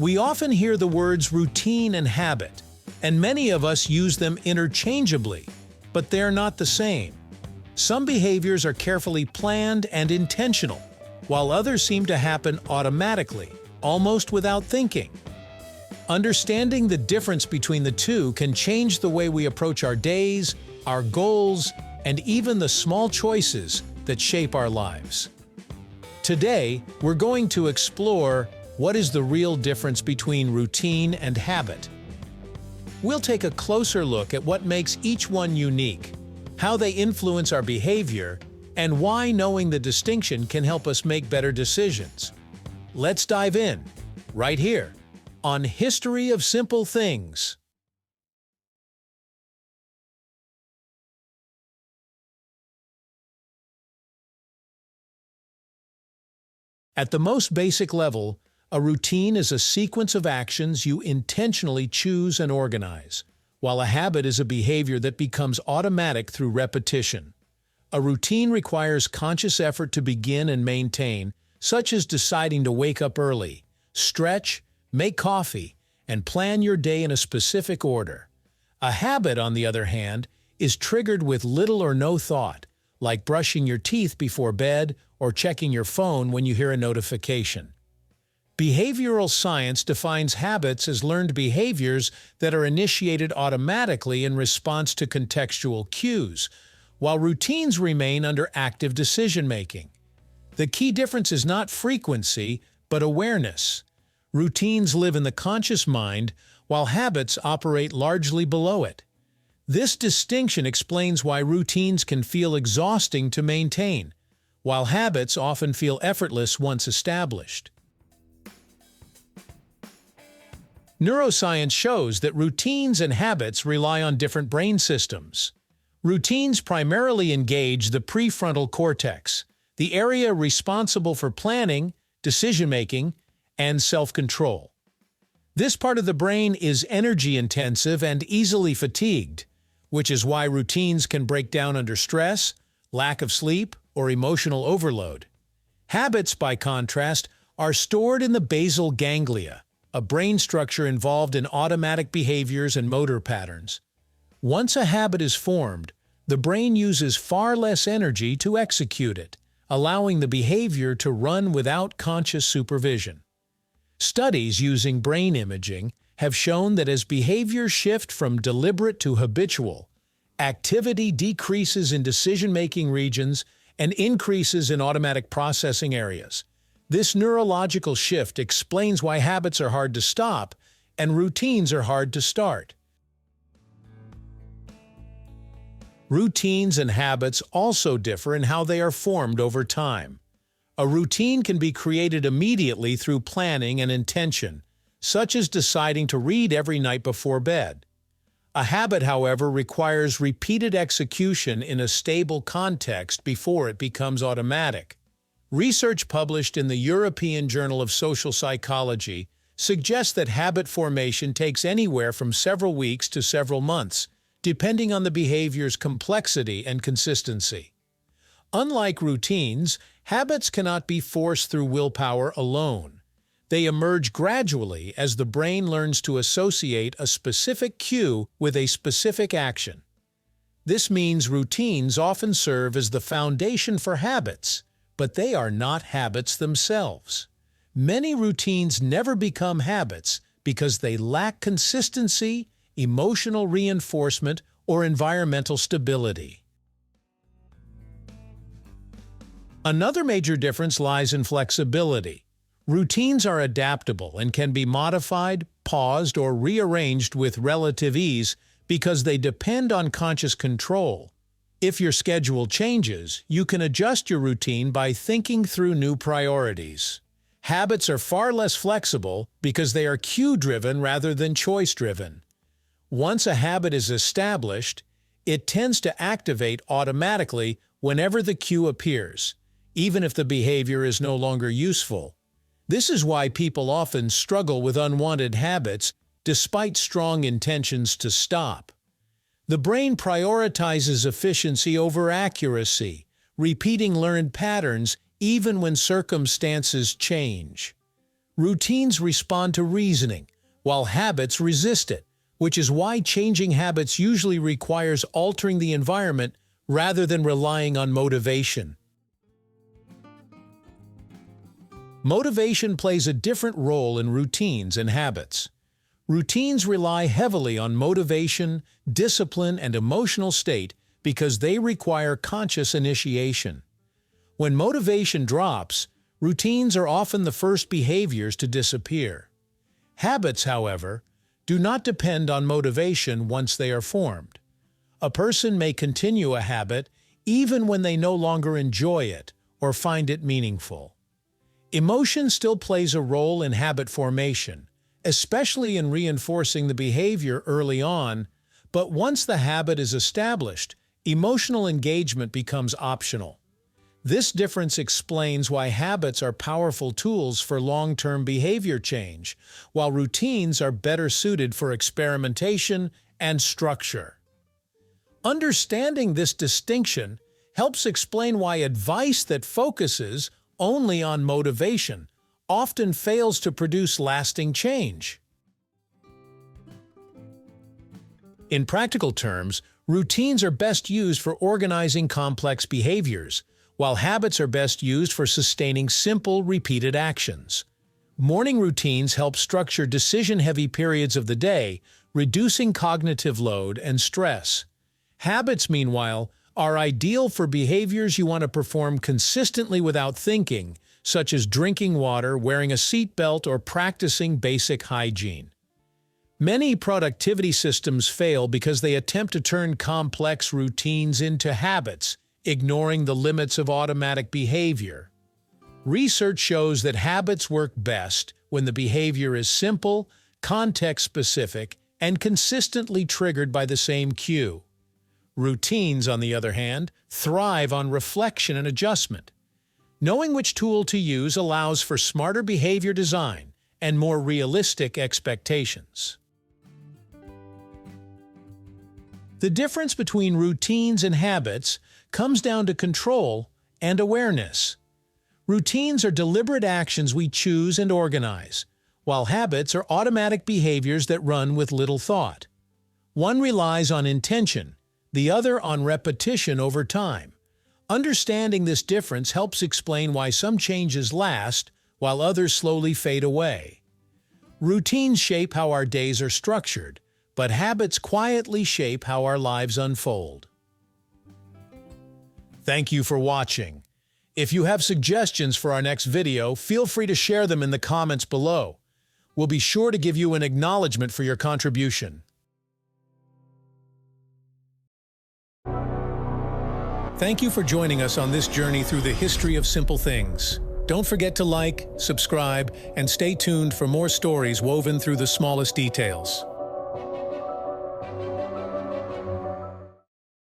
We often hear the words routine and habit, and many of us use them interchangeably, but they're not the same. Some behaviors are carefully planned and intentional, while others seem to happen automatically, almost without thinking. Understanding the difference between the two can change the way we approach our days, our goals, and even the small choices that shape our lives. Today, we're going to explore what is the real difference between routine and habit. We'll take a closer look at what makes each one unique, how they influence our behavior, and why knowing the distinction can help us make better decisions. Let's dive in, right here, on History of Simple Things. At the most basic level, a routine is a sequence of actions you intentionally choose and organize, while a habit is a behavior that becomes automatic through repetition. A routine requires conscious effort to begin and maintain, such as deciding to wake up early, stretch, make coffee, and plan your day in a specific order. A habit, on the other hand, is triggered with little or no thought, like brushing your teeth before bed or checking your phone when you hear a notification. Behavioral science defines habits as learned behaviors that are initiated automatically in response to contextual cues, while routines remain under active decision-making. The key difference is not frequency, but awareness. Routines live in the conscious mind, while habits operate largely below it. This distinction explains why routines can feel exhausting to maintain, while habits often feel effortless once established. Neuroscience shows that routines and habits rely on different brain systems. Routines primarily engage the prefrontal cortex, the area responsible for planning, decision-making, and self-control. This part of the brain is energy-intensive and easily fatigued, which is why routines can break down under stress, lack of sleep, or emotional overload. Habits, by contrast, are stored in the basal ganglia, a brain structure involved in automatic behaviors and motor patterns. Once a habit is formed, the brain uses far less energy to execute it, allowing the behavior to run without conscious supervision. Studies using brain imaging have shown that as behaviors shift from deliberate to habitual, activity decreases in decision-making regions and increases in automatic processing areas. This neurological shift explains why habits are hard to stop and routines are hard to start. Routines and habits also differ in how they are formed over time. A routine can be created immediately through planning and intention, such as deciding to read every night before bed. A habit, however, requires repeated execution in a stable context before it becomes automatic. Research published in the European Journal of Social Psychology suggests that habit formation takes anywhere from several weeks to several months, depending on the behavior's complexity and consistency. Unlike routines, habits cannot be forced through willpower alone. They emerge gradually as the brain learns to associate a specific cue with a specific action. This means routines often serve as the foundation for habits, but they are not habits themselves. Many routines never become habits because they lack consistency, emotional reinforcement, or environmental stability. Another major difference lies in flexibility. Routines are adaptable and can be modified, paused, or rearranged with relative ease because they depend on conscious control. If your schedule changes, you can adjust your routine by thinking through new priorities. Habits are far less flexible because they are cue-driven rather than choice-driven. Once a habit is established, it tends to activate automatically whenever the cue appears, even if the behavior is no longer useful. This is why people often struggle with unwanted habits despite strong intentions to stop. The brain prioritizes efficiency over accuracy, repeating learned patterns even when circumstances change. Routines respond to reasoning, while habits resist it, which is why changing habits usually requires altering the environment rather than relying on motivation. Motivation plays a different role in routines and habits. Routines rely heavily on motivation, discipline, and emotional state because they require conscious initiation. When motivation drops, routines are often the first behaviors to disappear. Habits, however, do not depend on motivation once they are formed. A person may continue a habit even when they no longer enjoy it or find it meaningful. Emotion still plays a role in habit formation, especially in reinforcing the behavior early on, but once the habit is established, emotional engagement becomes optional. This difference explains why habits are powerful tools for long-term behavior change, while routines are better suited for experimentation and structure. Understanding this distinction helps explain why advice that focuses only on motivation often fails to produce lasting change. In practical terms, routines are best used for organizing complex behaviors, while habits are best used for sustaining simple, repeated actions. Morning routines help structure decision-heavy periods of the day, reducing cognitive load and stress. Habits, meanwhile, are ideal for behaviors you want to perform consistently without thinking, such as drinking water, wearing a seatbelt, or practicing basic hygiene. Many productivity systems fail because they attempt to turn complex routines into habits, ignoring the limits of automatic behavior. Research shows that habits work best when the behavior is simple, context-specific, and consistently triggered by the same cue. Routines, on the other hand, thrive on reflection and adjustment. Knowing which tool to use allows for smarter behavior design and more realistic expectations. The difference between routines and habits comes down to control and awareness. Routines are deliberate actions we choose and organize, while habits are automatic behaviors that run with little thought. One relies on intention, the other on repetition over time. Understanding this difference helps explain why some changes last while others slowly fade away. Routines shape how our days are structured, but habits quietly shape how our lives unfold. Thank you for watching. If you have suggestions for our next video, feel free to share them in the comments below. We'll be sure to give you an acknowledgement for your contribution. Thank you for joining us on this journey through the history of simple things. Don't forget to like, subscribe, and stay tuned for more stories woven through the smallest details.